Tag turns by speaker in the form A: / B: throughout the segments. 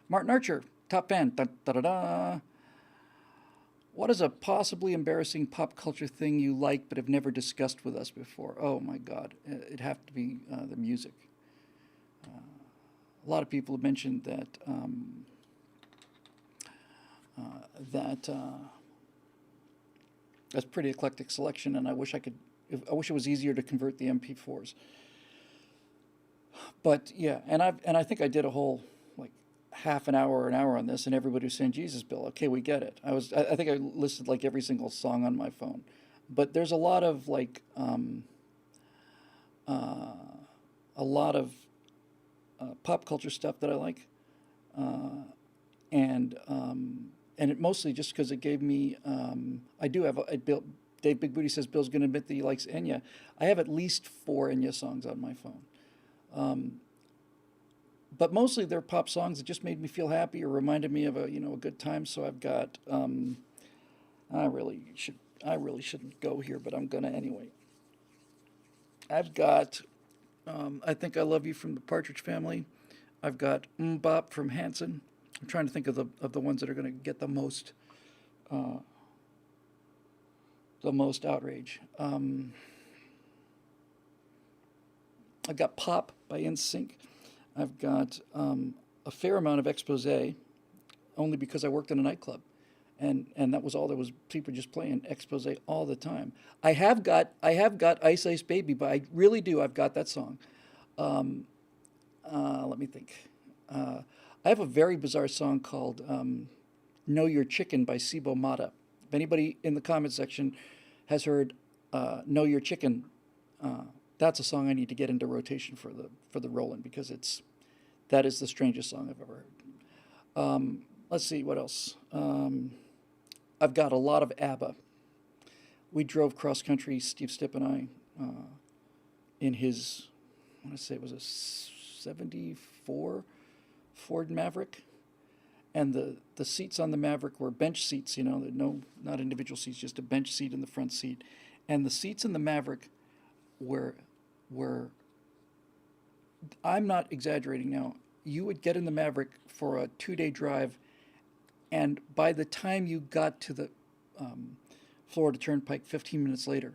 A: Martin Archer, top fan. Da, da, da, da. What is a possibly embarrassing pop culture thing you like but have never discussed with us before? Oh my God, it'd have to be the music. A lot of people have mentioned that that's pretty eclectic selection, and I wish I could. I wish it was easier to convert the MP4s. But yeah, and I think I did a whole like half an hour on this, and everybody was saying Jesus Bill. Okay, we get it. I think I listed like every single song on my phone, but there's uh, a lot of pop culture stuff that I like, uh, and it mostly just because it gave me. I do have a Bill. Dave Big Booty says Bill's going to admit that he likes Enya. I have at least four Enya songs on my phone. Um, but mostly they're pop songs that just made me feel happy or reminded me of a good time. So I've got I really shouldn't go here, but I'm gonna anyway. I've got I think I love you from the Partridge Family. I've got Bop from Hanson. I'm trying to think of the ones that are gonna get uh, the most outrage. I've got Pop by NSYNC. I've got a fair amount of Expose, only because I worked in a nightclub, and that was all there was. People just playing Expose all the time. I have got Ice Ice Baby, but I really do. I've got that song. Um, Let me think. I have a very bizarre song called "Know Your Chicken" by Sibo Mata. If anybody in the comment section has heard "Know Your Chicken," uh, that's a song I need to get into rotation for the Roland because that is the strangest song I've ever heard. Let's see what else. I've got a lot of ABBA. We drove cross country, Steve Stipp and I, in his, I want to say it was a '74 Ford Maverick, and the seats on the Maverick were bench seats. No, not individual seats, just a bench seat in the front seat, and the seats in the Maverick were were I'm not exaggerating now. You would get in the Maverick for a 2 day drive, and by the time you got to the um, Florida Turnpike 15 minutes later,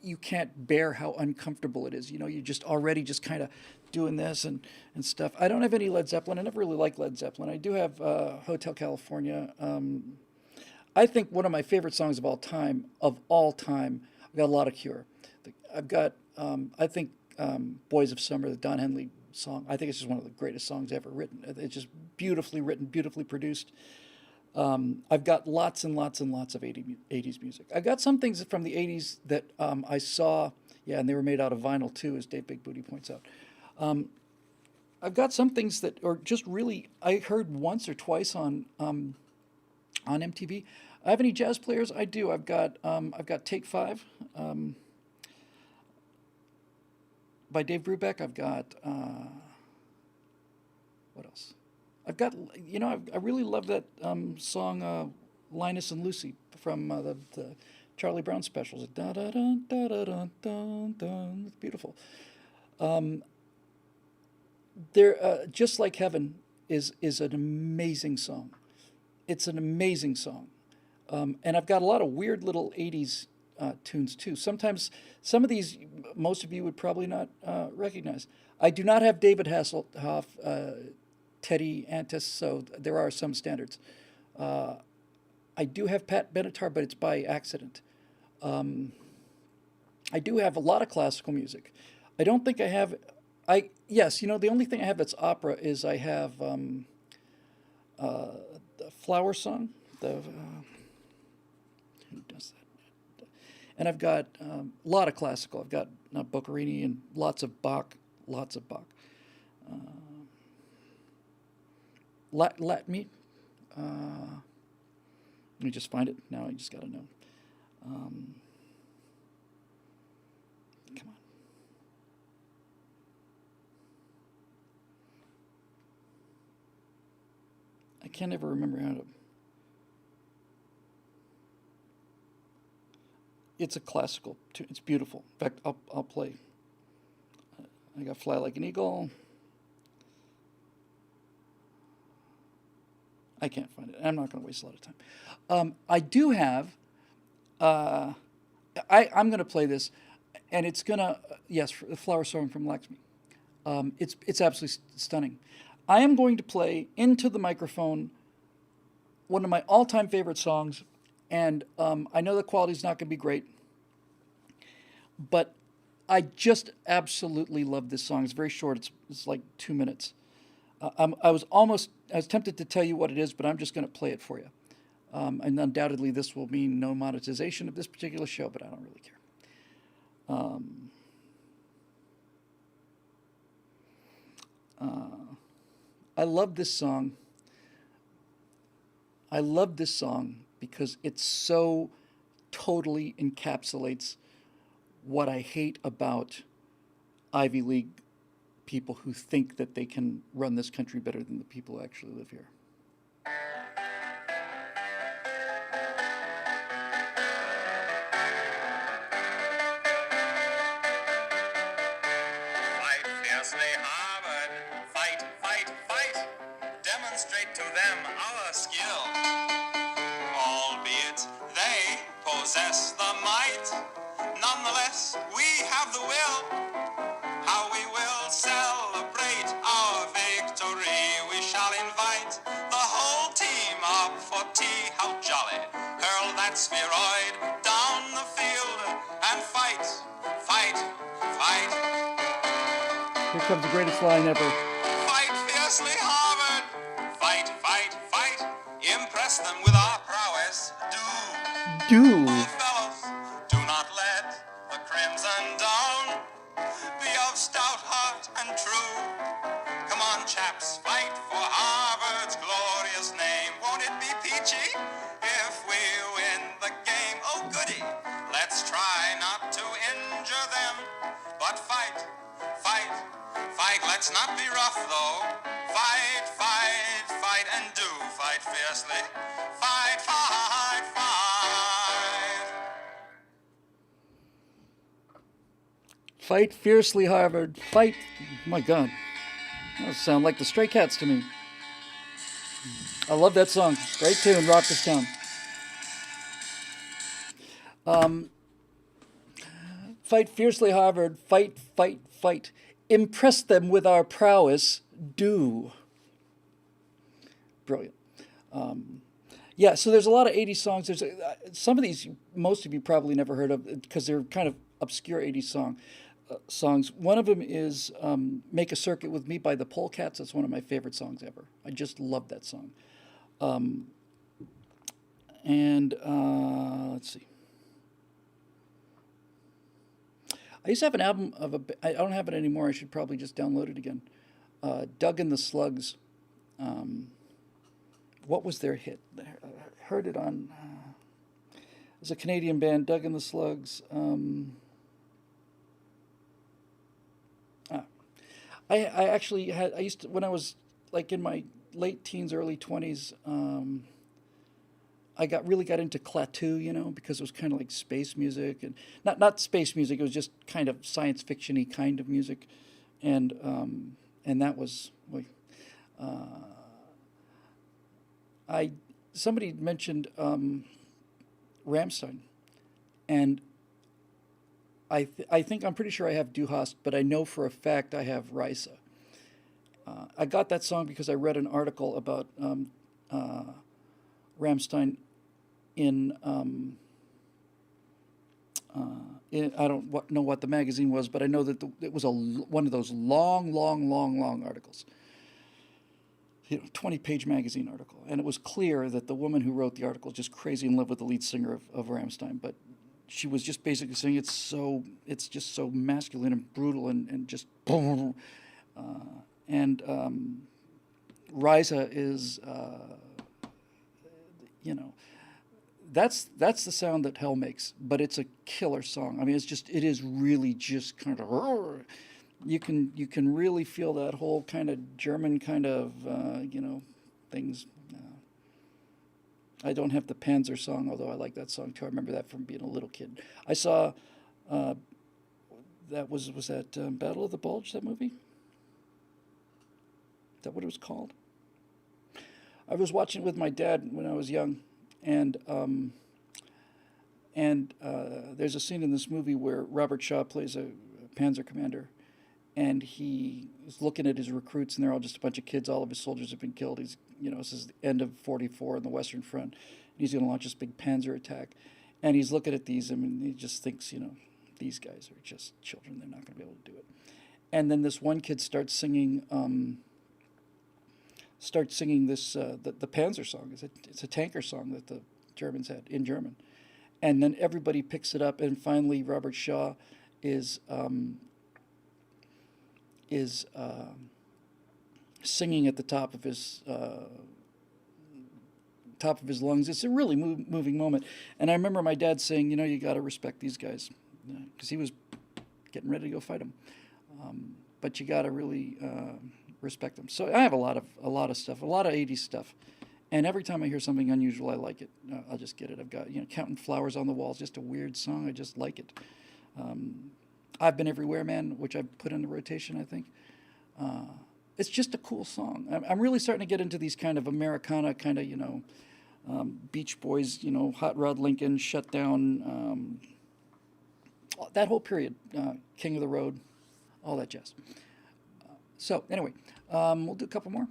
A: you can't bear how uncomfortable it is. You're just already just kind of doing this and stuff. I don't have any Led Zeppelin. I never really liked Led Zeppelin. I do have Hotel California. I think one of my favorite songs of all time, I've got a lot of Cure. I've got, I think, Boys of Summer, the Don Henley song. I think it's just one of the greatest songs ever written. It's just beautifully written, beautifully produced. I've got lots and lots and lots of 80s music. I've got some things from the 80s that I saw, yeah, and they were made out of vinyl too, as Dave Big Booty points out. Um, I've got some things that are just really I heard once or twice on MTV. I have any jazz players? I do. I've got Take Five by Dave Brubeck. I've got what else? I've got I really love that song Linus and Lucy from the Charlie Brown specials. Da da da da da da da da. It's beautiful. Um, there, just like Heaven is an amazing song. It's an amazing song. And I've got a lot of weird little 80s tunes too. Sometimes some of these, most of you would probably not recognize. I do not have David Hasselhoff, Teddy Antis, so there are some standards. Uh, I do have Pat Benatar, but it's by accident. Um, I do have a lot of classical music. I don't think I have. Yes, the only thing I have that's opera is I have uh, the Flower Song. Who does that? And I've got a lot of classical. I've got Boccherini and lots of Bach, lots of Bach. Uh, Let me. Let me just find it. Now I just got to know. Um, Come on. I can't ever remember how to. It's a classical tune. It's beautiful. In fact, I'll play. I got Fly Like an Eagle. I can't find it. I'm not going to waste a lot of time. I do have. I'm going to play this, and it's going to yes, the Flower Song from Lakshmi. It's absolutely stunning. I am going to play into the microphone one of my all-time favorite songs, and I know the quality's not going to be great, but I just absolutely love this song. It's very short. It's like 2 minutes. I was tempted to tell you what it is, but I'm just going to play it for you. And undoubtedly, this will mean no monetization of this particular show, but I don't really care. I love this song. I love this song because it so totally encapsulates what I hate about Ivy League people who think that they can run this country better than the people who actually live here.
B: Fight fiercely, Harvard. Fight, fight, fight. Demonstrate to them our skill. Albeit they possess the might, nonetheless we have the will. How we will celebrate our victory. We shall invite the whole team up for tea. How jolly. Hurl that spheroid down the field and fight, fight, fight.
A: Here comes the greatest line ever.
B: Fight fiercely, Harvard. Fight, fight, fight. Impress them with our prowess.
A: Do.
B: Fellows, do not let the crimson down. Be of stout heart and true. Come on, chaps, fight for Harvard's glorious name. Won't it be peachy if we win the game? Oh, goody. Let's try not to injure them, but fight, fight, fight. Let's not be rough, though. Fight, fight, fight, and do fight fiercely. Fight, fight, fight.
A: Fight fiercely, Harvard. Fight. My God. That sound like the Stray Cats to me. I love that song. Great tune. Rock this town. Fight fiercely, Harvard. Fight, fight, fight. Impress them with our prowess. Do. Brilliant. Yeah, so there's a lot of 80s songs. There's some of these most of you probably never heard of because they're kind of obscure 80s songs. One of them is Make a Circuit with Me by the Polecats. That's one of my favorite songs ever. I just love that song. Let's see. I used to have an album of I don't have it anymore. I should probably just download it again. Doug and the Slugs. What was their hit? I heard it on... it was a Canadian band, Doug and the Slugs. I actually had... I used to... When I was like in my late teens, early 20s, I really got into Klaatu, you know, because it was kind of like space music. And not space music, it was just kind of science fiction-y kind of music. And that was... somebody mentioned Rammstein, and I think I'm pretty sure I have Du Hast, but I know for a fact I have Reise. I got that song because I read an article about Rammstein in I don't know what the magazine was, but I know that it was one of those long articles. 20-page magazine article, and it was clear that the woman who wrote the article was just crazy in love with the lead singer of Rammstein, but she was just basically saying it's just so masculine and brutal and just boom. Reise is that's the sound that hell makes, but it's a killer song. I mean, it is really just kind of. You can really feel that whole kind of German kind of things. I don't have the Panzer song, although I like that song too. I remember that from being a little kid. I saw that was that Battle of the Bulge, that movie? Is that what it was called? I was watching it with my dad when I was young, and there's a scene in this movie where Robert Shaw plays a Panzer commander, and he is looking at his recruits, and they're all just a bunch of kids. All of his soldiers have been killed. He's, this is the end of '44 in the Western Front. And he's going to launch this big Panzer attack, and he's looking at these. I mean, he just thinks, these guys are just children. They're not going to be able to do it. And then this one kid starts singing this the Panzer song. It's a tanker song that the Germans had in German, and then everybody picks it up, and finally Robert Shaw is singing at the top of his lungs. It's a really moving moment, and I remember my dad saying, you got to respect these guys, because he was getting ready to go fight them. But you got to really respect them. So I have a lot of stuff, a lot of '80s stuff, and every time I hear something unusual, I like it. I'll just get it. I've got Counting Flowers on the Wall is just a weird song. I just like it. I've Been Everywhere, Man, which I put in the rotation, I think. It's just a cool song. I'm really starting to get into these kind of Americana kind of Beach Boys, Hot Rod Lincoln, Shut Down, that whole period, King of the Road, all that jazz. So anyway, we'll do a couple more.